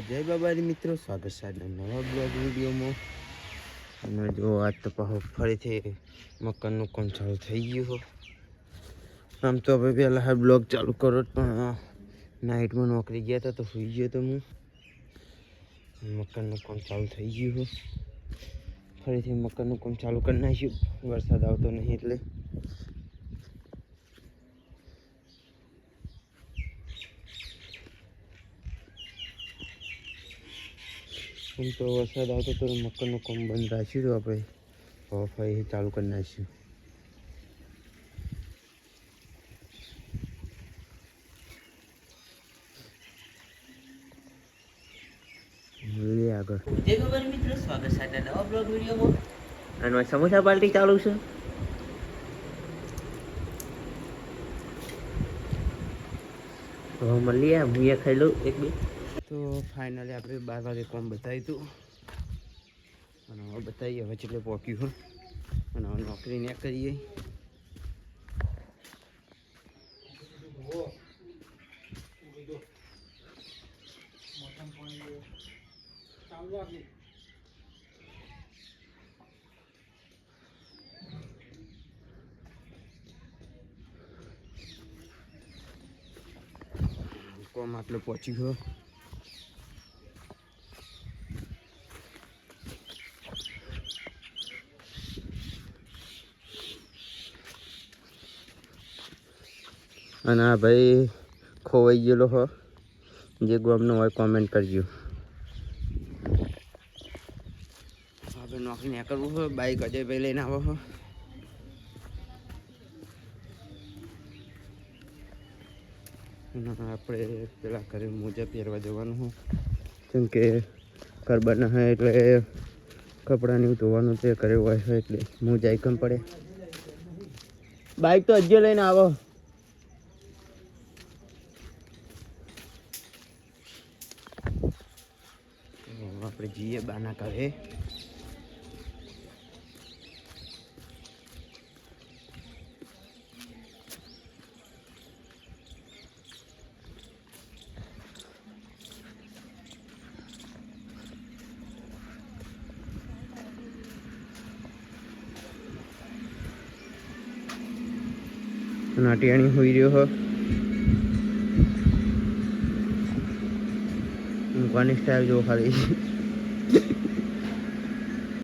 જય બાબારી મિત્રો, સ્વાગત છે આજના નવા બ્લોગ વિડીયોમાં. અને જો આજ તો ફરીથી મકાનનું કામ ચાલુ થઈ ગયું હો. આમ તો હવે પહેલાં બ્લોગ ચાલુ કરો પણ નાઇટમાં નોકરી ગયા હતા તો સુઈ ગયો તો હું. મકાનનું કામ ચાલુ થઈ ગયું હો. ફરીથી મકાનનું કામ ચાલુ કરી નાખ્યું, વરસાદ આવતો નહીં એટલે. આમ તો વરસાદ આવતો તો મકાનનું કામ બંધ રાખ્યું તો આપણે હવે ફરી ચાલુ કરી નાખ્યું. આગળ જય બાબા મિત્રો, સ્વાગત છે આજના નવા બ્લોગ વિડીયોમાં. અને સમોસા પાર્ટી ચાલુ છે. તો મળીએ, હું એ ખાઈ લઉં એક બે. તો ફાઇનલી આપણે 12 વાગે કામ બતાવ્યું હતું અને હવે બતાવીએ હવે કેટલે પહોંચ્યું હોય અને હવે નોકરી ને કરીએ. કોમ આટલે પહોંચી ગયો. અને આ ભાઈ ખોવાઈ ગયેલો હો, જે ગામનો હોય કોમેન્ટ કરજો. આપણે નોકરી ના કરવું હોય, બાઈક અજયભાઈ લઈને આવો હો. આપણે પેલા ઘરે મોજા પહેરવા જવાનું હોય, કેમ કે ઘર બના હોય એટલે કપડાં ધોવાનું છે, ઘરે હોય છે એટલે મોજા એકમ પડે. બાઈક તો અજય લઈને આવો. આપણે જઈએ બાના ઘરે. નાટિયાણી હોઈ રહ્યો હો. ઊંઘવાની સ્ટાઇલ જો ખાલી